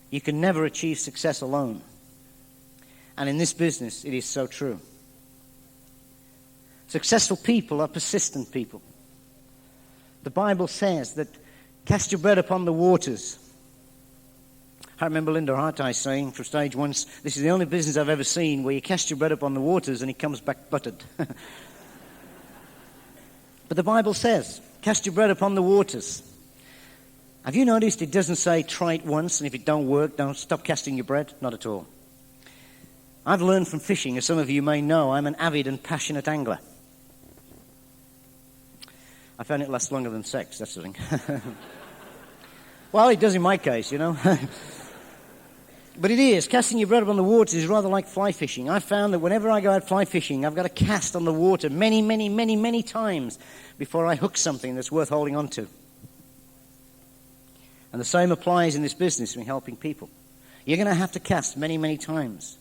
You can never achieve success alone. And in this business, it is so true. Successful people are persistent people. The Bible says that cast your bread upon the waters. I remember Linda Harteye saying from stage once, this is the only business I've ever seen where you cast your bread upon the waters and it comes back buttered. But the Bible says, cast your bread upon the waters. Have you noticed it doesn't say try it once and if it don't work, don't stop casting your bread? Not at all. I've learned from fishing, as some of you may know, I'm an avid and passionate angler. I found it lasts longer than sex, that's the thing. Well, it does in my case, you know. But it is. Casting your bread upon the waters is rather like fly fishing. I found that whenever I go out fly fishing, I've got to cast on the water many, many, many, many times before I hook something that's worth holding on to. And the same applies in this business when helping people. You're going to have to cast many, many times.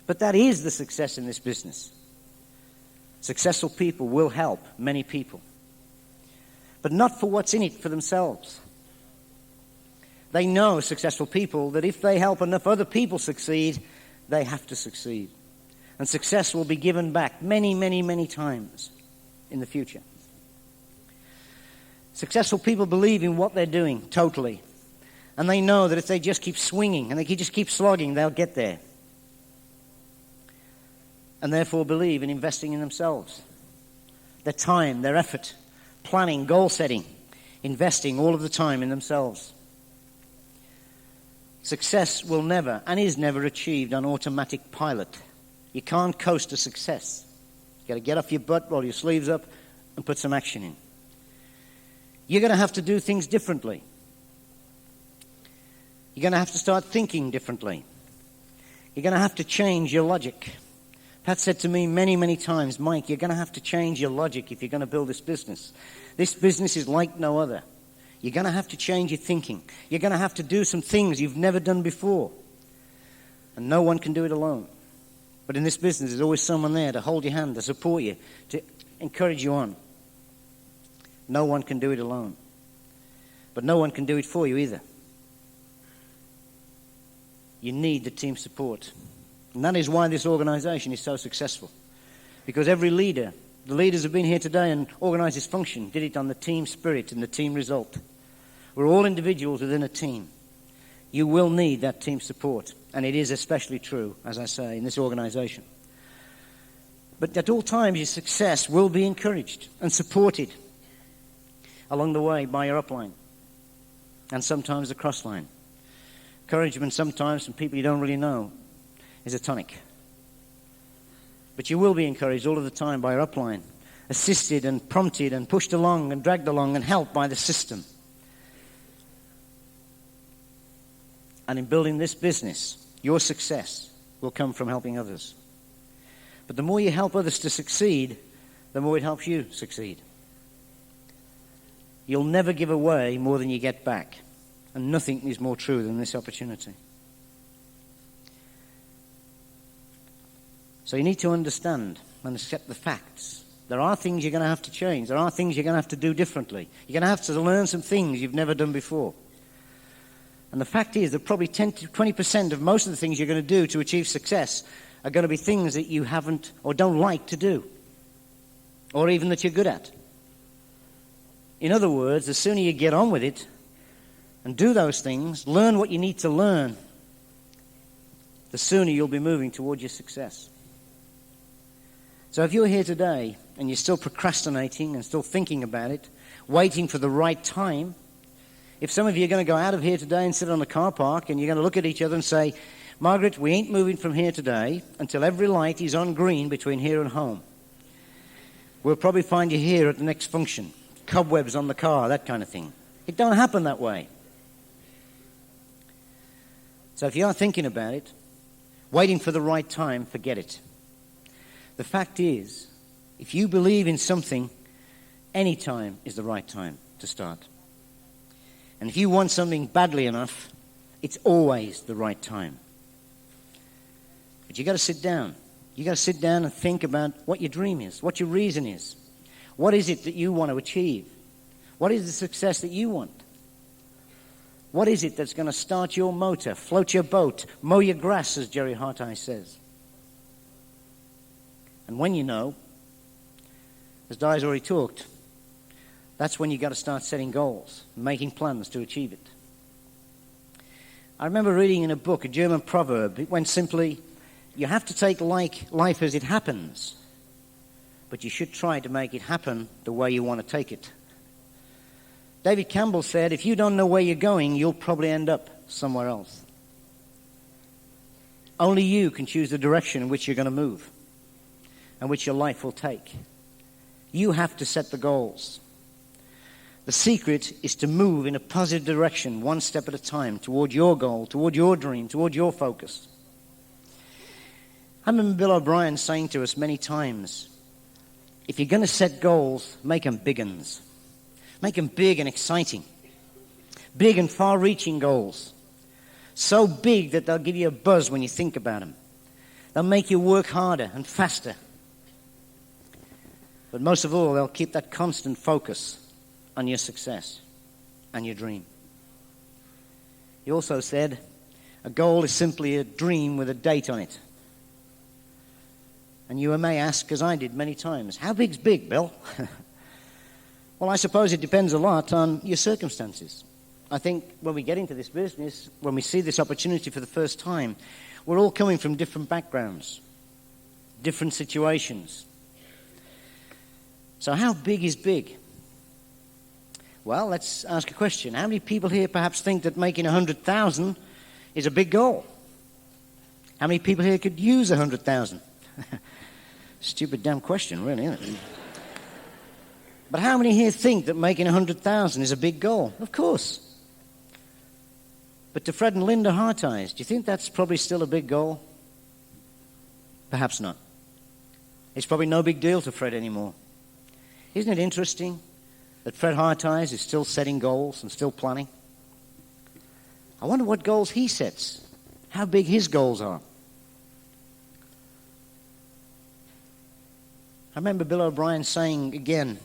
But that is the success in this business. Successful people will help many people. But not for what's in it for themselves. They know, successful people, that if they help enough other people succeed, they have to succeed. And success will be given back many, many, many times in the future. Successful people believe in what they're doing totally. And they know that if they just keep swinging and they just keep slogging, they'll get there. And therefore believe in investing in themselves. Their time, their effort, planning, goal setting, investing all of the time in themselves. Success will never and is never achieved on automatic pilot. You can't coast to success. You've got to get off your butt, roll your sleeves up, and put some action in. You're going to have to do things differently. You're going to have to start thinking differently. You're going to have to change your logic. Pat said to me many, many times, Mike, you're going to have to change your logic if you're going to build this business. This business is like no other. You're going to have to change your thinking. You're going to have to do some things you've never done before. And no one can do it alone. But in this business, there's always someone there to hold your hand, to support you, to encourage you on. No one can do it alone. But no one can do it for you either. You need the team support. And that is why this organization is so successful. Because every leader, the leaders who've been here today and organized this function, did it on the team spirit and the team result. We're all individuals within a team. You will need that team support. And it is especially true, as I say, in this organization. But at all times, your success will be encouraged and supported along the way by your upline. And sometimes the crossline. Encouragement sometimes from people you don't really know is a tonic. But you will be encouraged all of the time by your upline, assisted and prompted and pushed along and dragged along and helped by the system. And in building this business, your success will come from helping others. But the more you help others to succeed, the more it helps you succeed. You'll never give away more than you get back. And nothing is more true than this opportunity. So you need to understand and accept the facts. There are things you're going to have to change. There are things you're going to have to do differently. You're going to have to learn some things you've never done before. And the fact is that probably 10 to 20% of most of the things you're going to do to achieve success are going to be things that you haven't or don't like to do. Or even that you're good at. In other words, the sooner you get on with it and do those things, learn what you need to learn, the sooner you'll be moving towards your success. So if you're here today and you're still procrastinating and still thinking about it, waiting for the right time, if some of you are going to go out of here today and sit on the car park and you're going to look at each other and say, Margaret, we ain't moving from here today until every light is on green between here and home. We'll probably find you here at the next function. Cobwebs on the car, that kind of thing. It don't happen that way. So if you are thinking about it, waiting for the right time, forget it. The fact is, if you believe in something, any time is the right time to start. And if you want something badly enough, it's always the right time. But you've got to sit down. You've got to sit down and think about what your dream is, what your reason is. What is it that you want to achieve? What is the success that you want? What is it that's going to start your motor, float your boat, mow your grass, as Jerry Harteye says? And when you know, as Di's already talked, that's when you got to start setting goals, making plans to achieve it. I remember reading in a book, a German proverb. It went simply, you have to take life as it happens, but you should try to make it happen the way you want to take it. David Campbell said, if you don't know where you're going, you'll probably end up somewhere else. Only you can choose the direction in which you're going to move and which your life will take. You have to set the goals. The secret is to move in a positive direction, one step at a time, toward your goal, toward your dream, toward your focus. I remember Bill O'Brien saying to us many times, if you're going to set goals, make them big uns. Make them big and exciting. Big and far-reaching goals. So big that they'll give you a buzz when you think about them. They'll make you work harder and faster. But most of all, they'll keep that constant focus on your success and your dream. He also said, a goal is simply a dream with a date on it. And you may ask, as I did many times, how big's big, Bill? Well, I suppose it depends a lot on your circumstances. I think when we get into this business, when we see this opportunity for the first time, we're all coming from different backgrounds, different situations. So how big is big? Well, let's ask a question. How many people here perhaps think that making 100,000 is a big goal? How many people here could use 100,000? Stupid damn question, really, isn't it? But how many here think that making 100,000 is a big goal? Of course. But to Fred and Linda Harteyes, do you think that's probably still a big goal? Perhaps not. It's probably no big deal to Fred anymore. Isn't it interesting that Fred Harteyes is still setting goals and still planning? I wonder what goals he sets, how big his goals are. I remember Bill O'Brien saying again,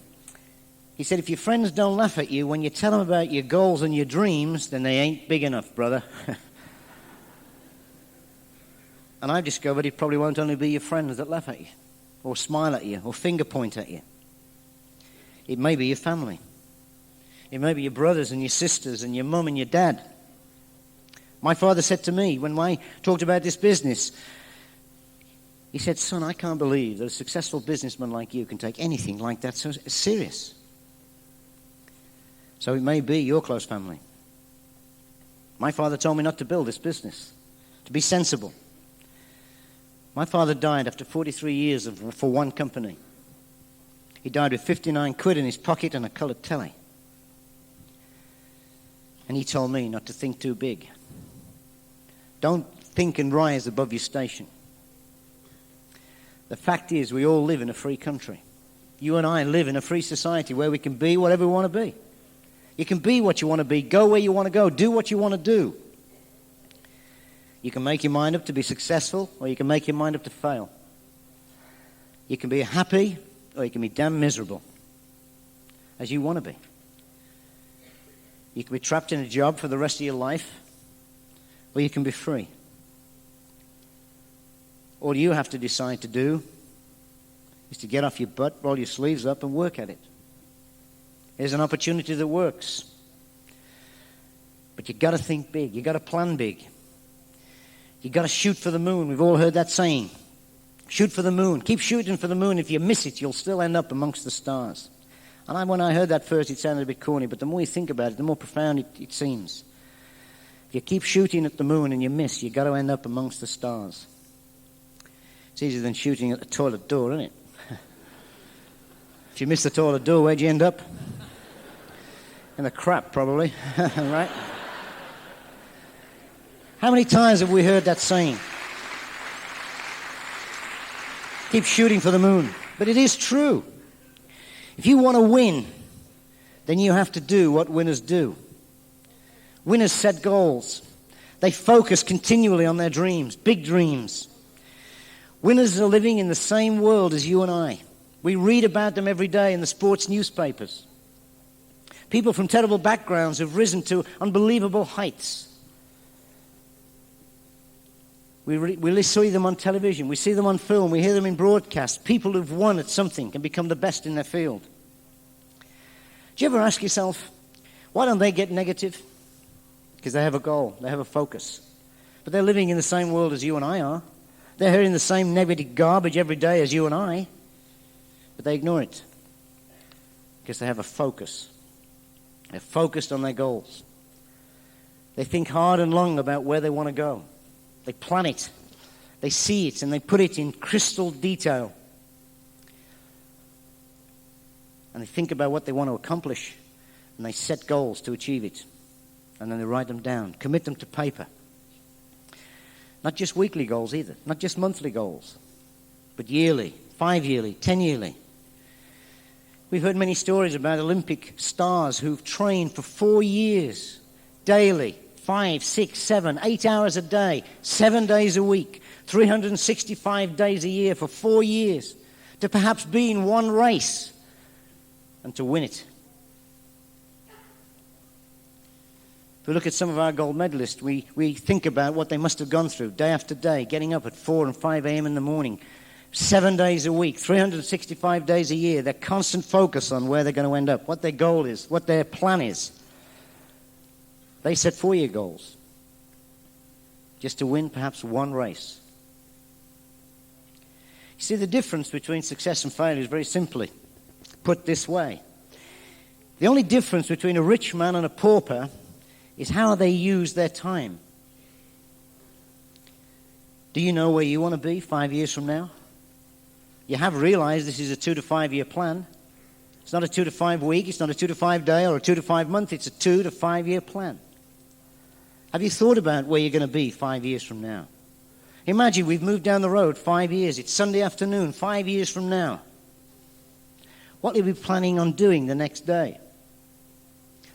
he said, if your friends don't laugh at you when you tell them about your goals and your dreams, then they ain't big enough, brother. And I've discovered it probably won't only be your friends that laugh at you, or smile at you, or finger point at you. It may be your family. It may be your brothers and your sisters and your mum and your dad. My father said to me when I talked about this business, he said, son, I can't believe that a successful businessman like you can take anything like that so serious. So it may be your close family. My father told me not to build this business, to be sensible. My father died after 43 years for one company. He died with 59 quid in his pocket and a coloured telly. And he told me not to think too big. Don't think and rise above your station. The fact is, we all live in a free country. You and I live in a free society where we can be whatever we want to be. You can be what you want to be, go where you want to go, do what you want to do. You can make your mind up to be successful, or you can make your mind up to fail. You can be happy, or you can be damn miserable, as you want to be. You can be trapped in a job for the rest of your life, or you can be free. All you have to decide to do is to get off your butt, roll your sleeves up, and work at it. Here's an opportunity that works. But you've got to think big. You've got to plan big. You've got to shoot for the moon. We've all heard that saying. Shoot for the moon. Keep shooting for the moon. If you miss it, you'll still end up amongst the stars. And when I heard that first, it sounded a bit corny, but the more you think about it, the more profound it seems. If you keep shooting at the moon and you miss, you've got to end up amongst the stars. It's easier than shooting at the toilet door, isn't it? If you miss the toilet door, where'd you end up? In the crap, probably. Right? How many times have we heard that saying? Keep shooting for the moon. But it is true. If you want to win, then you have to do what winners do. Winners set goals. They focus continually on their dreams, big dreams. Winners are living in the same world as you and I. We read about them every day in the sports newspapers. People from terrible backgrounds who've risen to unbelievable heights. We see them on television. We see them on film. We hear them in broadcast. People who've won at something and become the best in their field. Do you ever ask yourself, why don't they get negative? Because they have a goal. They have a focus. But they're living in the same world as you and I are. They're hearing the same negative garbage every day as you and I. But they ignore it. Because they have a focus. They're focused on their goals. They think hard and long about where they want to go. They plan it. They see it and they put it in crystal detail. And they think about what they want to accomplish. And they set goals to achieve it. And then they write them down. Commit them to paper. Not just weekly goals either. Not just monthly goals. But yearly, 5-yearly, 10-yearly. We've heard many stories about Olympic stars who've trained for 4 years, daily, 5, 6, 7, 8 hours a day, 7 days a week, 365 days a year for 4 years, to perhaps be in one race and to win it. If we look at some of our gold medalists, we think about what they must have gone through day after day, getting up at 4 and 5 a.m. in the morning, 7 days a week, 365 days a year, their constant focus on where they're going to end up, what their goal is, what their plan is. They set 4-year goals just to win perhaps one race. You see, the difference between success and failure is very simply put this way. The only difference between a rich man and a pauper is how they use their time. Do you know where you want to be 5 years from now? You have realized this is a 2 to 5 year plan. It's not a 2 to 5 week, it's not a 2 to 5 day or a 2 to 5 month, it's a 2 to 5 year plan. Have you thought about where you're going to be 5 years from now? Imagine we've moved down the road 5 years. It's Sunday afternoon, 5 years from now. What are you planning on doing the next day?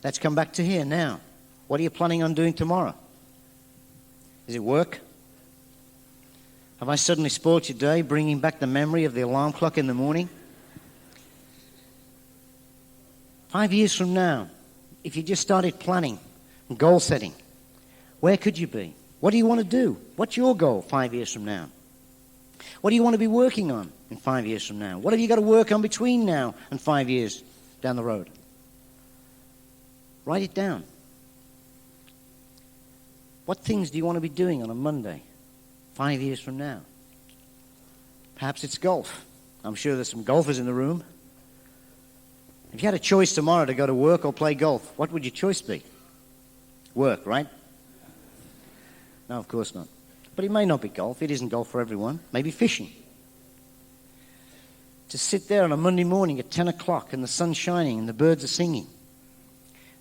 Let's come back to here now. What are you planning on doing tomorrow? Is it work? Have I suddenly spoiled your day, bringing back the memory of the alarm clock in the morning? 5 years from now, if you just started planning and goal setting, where could you be? What do you want to do? What's your goal 5 years from now? What do you want to be working on in 5 years from now? What have you got to work on between now and 5 years down the road? Write it down. What things do you want to be doing on a Monday 5 years from now? Perhaps it's golf. I'm sure there's some golfers in the room. If you had a choice tomorrow to go to work or play golf, what would your choice be? Work, right? No, of course not. But it may not be golf. It isn't golf for everyone. Maybe fishing. To sit there on a Monday morning at 10 o'clock and the sun's shining and the birds are singing.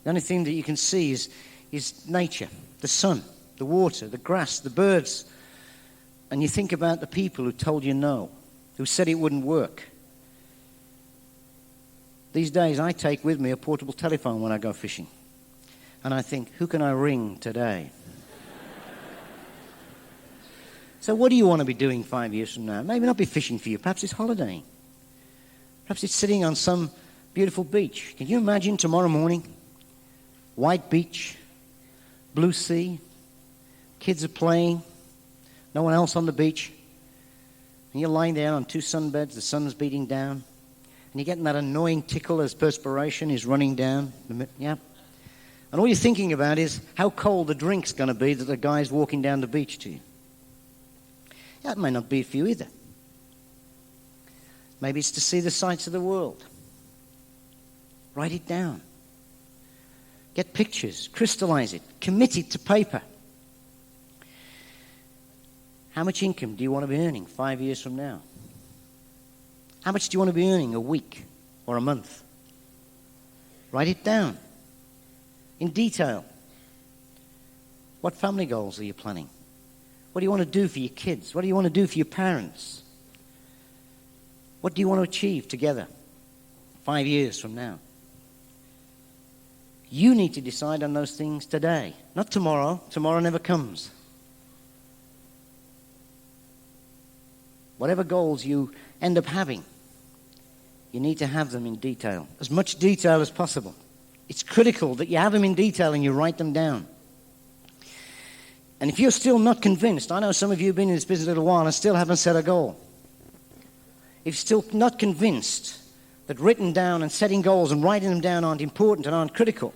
The only thing that you can see is nature, the sun, the water, the grass, the birds. And you think about the people who told you no, who said it wouldn't work. These days I take with me a portable telephone when I go fishing. And I think, who can I ring today? So what do you want to be doing 5 years from now? Maybe not be fishing for you. Perhaps it's holidaying. Perhaps it's sitting on some beautiful beach. Can you imagine tomorrow morning? White beach, blue sea, kids are playing, no one else on the beach. And you're lying there on 2 sunbeds, the sun's beating down. And you're getting that annoying tickle as perspiration is running down. Yeah. And all you're thinking about is how cold the drink's going to be that the guy's walking down the beach to you. That may not be for you either. Maybe it's to see the sights of the world. Write it down. Get pictures, crystallize it, commit it to paper. How much income do you want to be earning 5 years from now? How much do you want to be earning a week or a month? Write it down in detail. What family goals are you planning? What do you want to do for your kids? What do you want to do for your parents? What do you want to achieve together 5 years from now? You need to decide on those things today, not tomorrow. Tomorrow never comes. Whatever goals you end up having, you need to have them in detail. As much detail as possible. It's critical that you have them in detail and you write them down. And if you're still not convinced, I know some of you have been in this business a little while and still haven't set a goal. If you're still not convinced that written down and setting goals and writing them down aren't important and aren't critical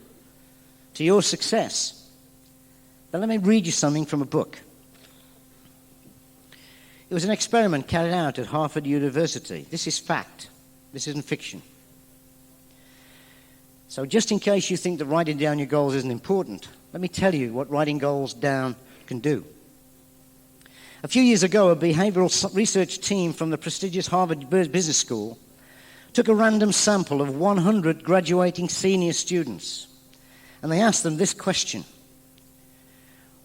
to your success, then let me read you something from a book. It was an experiment carried out at Harvard University. This is fact. This isn't fiction. So just in case you think that writing down your goals isn't important, let me tell you what writing goals down can do. A few years ago, a behavioral research team from the prestigious Harvard Business School took a random sample of 100 graduating senior students, and they asked them this question: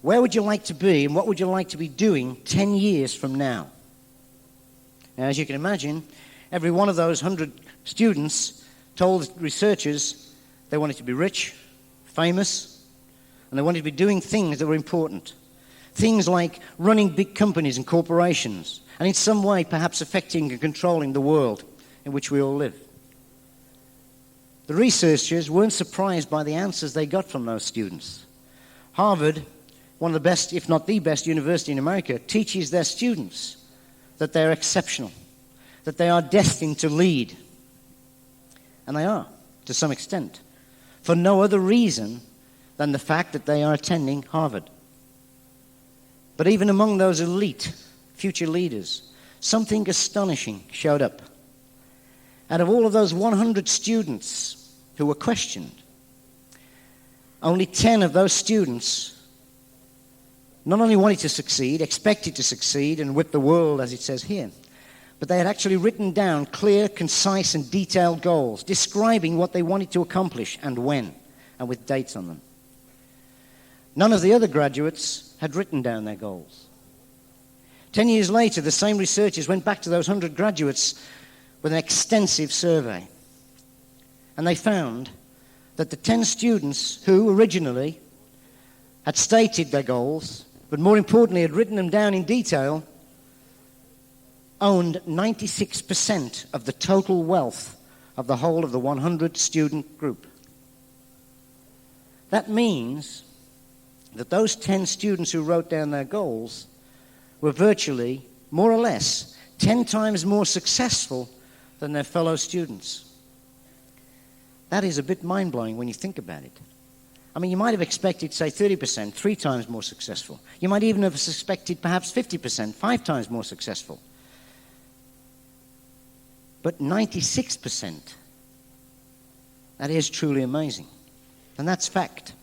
where would you like to be and what would you like to be doing 10 years from now? Now, as you can imagine, every one of those 100 students told researchers they wanted to be rich, famous, and they wanted to be doing things that were important. Things like running big companies and corporations, and in some way perhaps affecting and controlling the world in which we all live. The researchers weren't surprised by the answers they got from those students. Harvard, one of the best, if not the best university in America, teaches their students that they're exceptional, that they are destined to lead. And they are, to some extent, for no other reason than the fact that they are attending Harvard. But even among those elite future leaders, something astonishing showed up. Out of all of those 100 students who were questioned, only 10 of those students not only wanted to succeed, expected to succeed and whip the world, as it says here, but they had actually written down clear, concise, and detailed goals describing what they wanted to accomplish and when, and with dates on them. None of the other graduates had written down their goals. 10 years later, the same researchers went back to those 100 graduates with an extensive survey. And they found that the 10 students who originally had stated their goals, but more importantly had written them down in detail, owned 96% of the total wealth of the whole of the 100 student group. That means that those 10 students who wrote down their goals were virtually, more or less, 10 times more successful than their fellow students. That is a bit mind-blowing when you think about it. I mean, you might have expected, say, 30%, 3 times more successful. You might even have suspected perhaps 50%, 5 times more successful. But 96%, that is truly amazing. And that's fact.